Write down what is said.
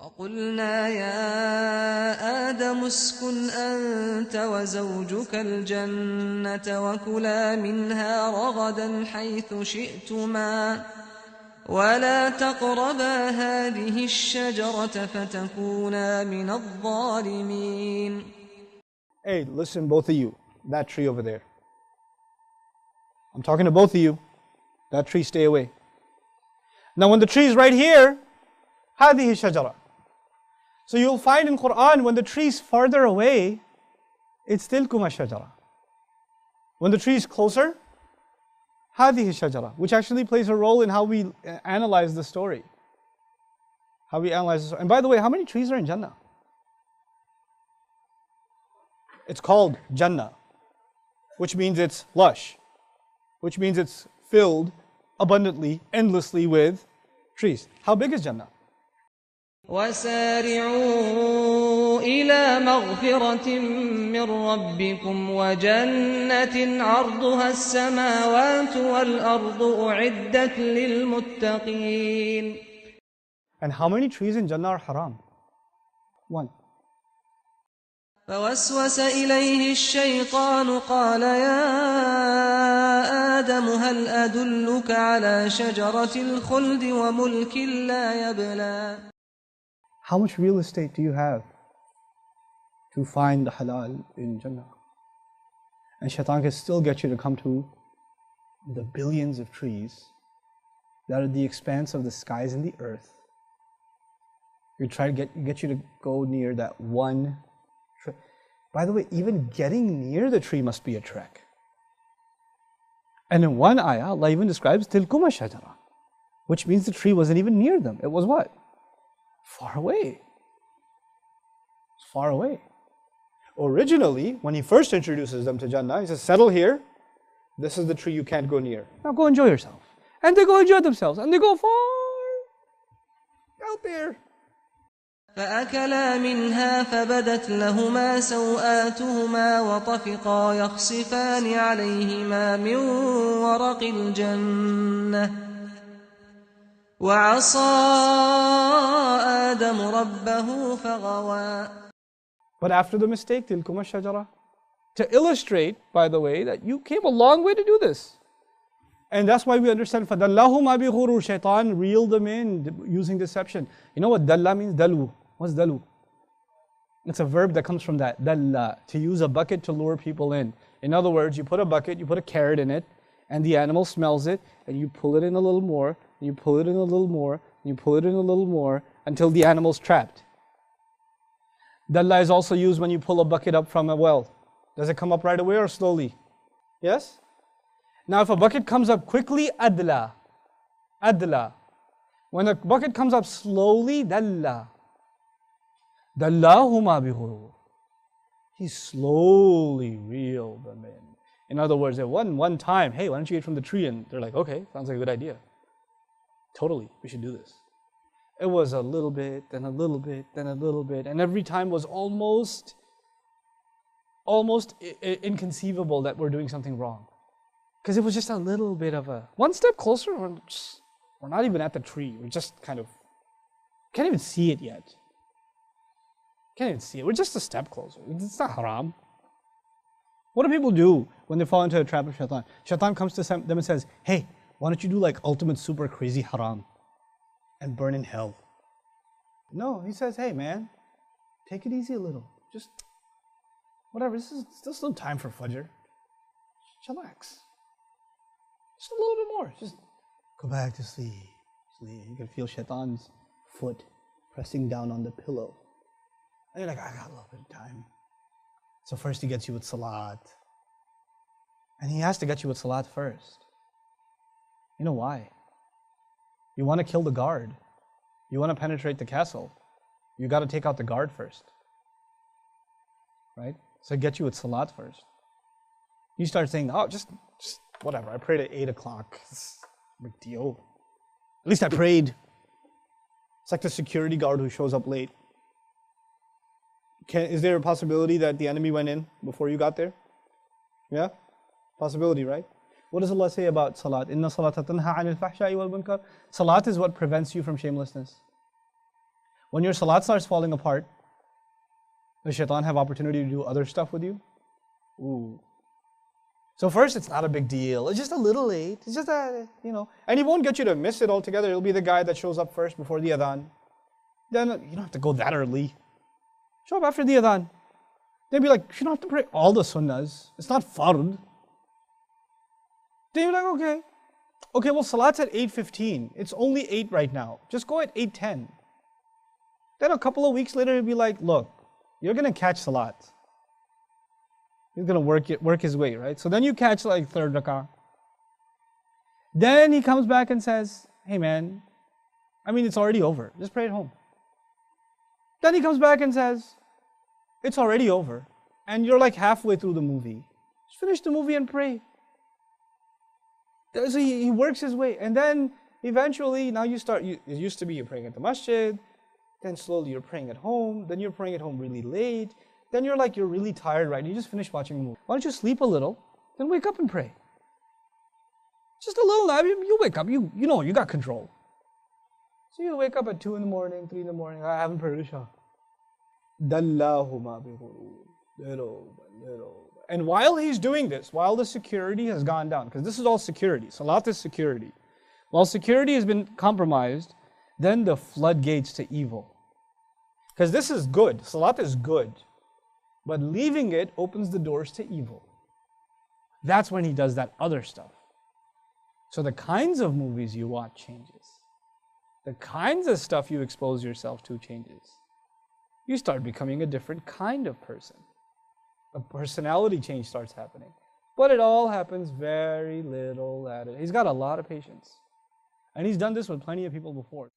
وقلنا يا آدم اسكن أنت وزوجك الجنة وكلا منها رغدا حيث شئتما ولا تقربا هذه الشجرة فتكونا من الظالمين. Hey, listen, both of you, that tree over there. I'm talking to both of you. That tree, stay away. Now when the tree is right here, هذه الشجرة. So you'll find in Quran, when the tree is farther away, it's tilkuma shajara. When the tree is closer, هذه الشجرة, which actually plays a role in how we analyze the story. How we analyze the story. And by the way, how many trees are in Jannah? It's called Jannah, which means it's lush, which means it's filled abundantly, endlessly with trees. How big is Jannah? وسارعوا إلى مغفرة من ربكم وجنة عرضها السماوات والأرض أعدت للمتقين. And how many trees in Jannah are haram? One. فوسوس إليه الشيطان قال يا آدم هل أدلك على شجرة الخلد وملك لا يبلى. How much real estate do you have to find the halal in Jannah? And shaitan can still get you to come to the billions of trees that are the expanse of the skies and the earth. You try to get you to go near that one tree. By the way, even getting near the tree must be a trek. And in one ayah, Allah even describes tilkuma shajara, which means the tree wasn't even near them. It was what? Far away. It's far away. Originally, when he first introduces them to Jannah, he says, settle here. This is the tree you can't go near. Now go enjoy yourself. And they go enjoy themselves. And they go far out there. فأكلا منها فبدت لهما سوآتهما وطفقا يخصفان عليهما من ورق الجنة وعصى آدم ربه فغوى. But after the mistake, tilkuma shajara, to illustrate, by the way, that you came a long way to do this. And that's why we understand, فَدَلَّهُمَا بِغُرُورٍ, shaitan reeled them in using deception. You know what dalla means? Dalu. What's dalu? It's a verb that comes from that, dalla, to use a bucket to lure people in. In other words, you put a bucket, you put a carrot in it, and the animal smells it, and you pull it in a little more, and you pull it in a little more, and you pull it in a little more, until the animal's trapped. Dalla is also used when you pull a bucket up from a well. Does it come up right away or slowly? Yes? Now if a bucket comes up quickly, adla. Adla. When a bucket comes up slowly, dalla. Dallahuma bighurur. He slowly reeled them in. In other words, it wasn't one time, hey, why don't you eat from the tree? And they're like, okay, sounds like a good idea. Totally, we should do this. It was a little bit, then a little bit, then a little bit. And every time was almost inconceivable that we're doing something wrong. Because it was just a little bit of a, one step closer, we're not even at the tree. We're just kind of, can't even see it yet. Can't even see it. We're just a step closer. It's not haram. What do people do when they fall into a trap of shaitan? Shaitan comes to them and says, hey, why don't you do like ultimate super crazy haram and burn in hell? No, he says, hey man, take it easy a little. Just, whatever, this is still time for Fajr. Chillax. Just a little bit more. Just go back to sleep. You can feel shaitan's foot pressing down on the pillow. And you're like, I got a little bit of time. So first he gets you with salat. And he has to get you with salat first. You know why? You want to kill the guard. You want to penetrate the castle. You got to take out the guard first. Right? So get you with salat first. You start saying, oh, just whatever. I prayed at 8 o'clock. It's a big deal. At least I prayed. It's like the security guard who shows up late. Is there a possibility that the enemy went in before you got there? Yeah? Possibility, right? What does Allah say about salat? Inna salata tanha anil fahsha'i wal munkar. Salat is what prevents you from shamelessness. When your salat starts falling apart, does shaitan have opportunity to do other stuff with you? Ooh. So first, it's not a big deal. It's just a little late. It's just a, and he won't get you to miss it altogether. It'll be the guy that shows up first before the adhan. Then you don't have to go that early. Show up after the adhan. They'll be like, you don't have to pray all the sunnahs. It's not fard. Then you're like, okay. Okay, well, salat's at 8:15. It's only 8 right now. Just go at 8:10. Then a couple of weeks later, he'll be like, look, you're going to catch salat. He's going to work his way, right? So then you catch like third rak'ah. Then he comes back and says, hey man, it's already over. Just pray at home. Then he comes back and says, it's already over. And you're like halfway through the movie. Just finish the movie and pray. So he works his way. And then eventually, now it used to be you're praying at the masjid. Then slowly you're praying at home. Then you're praying at home really late. Then you're really tired, right? You just finished watching a movie. Why don't you sleep a little, then wake up and pray. Just a little nap, you wake up, you got control. So you wake up at 2 in the morning, 3 in the morning, I haven't prayed Isha. And while he's doing this, while the security has gone down, because this is all security, salat is security. While security has been compromised, then the floodgates to evil. Because this is good, salat is good. But leaving it opens the doors to evil. That's when he does that other stuff. So the kinds of movies you watch changes. The kinds of stuff you expose yourself to changes. You start becoming a different kind of person. A personality change starts happening. But it all happens very little at it. He's got a lot of patience. And he's done this with plenty of people before.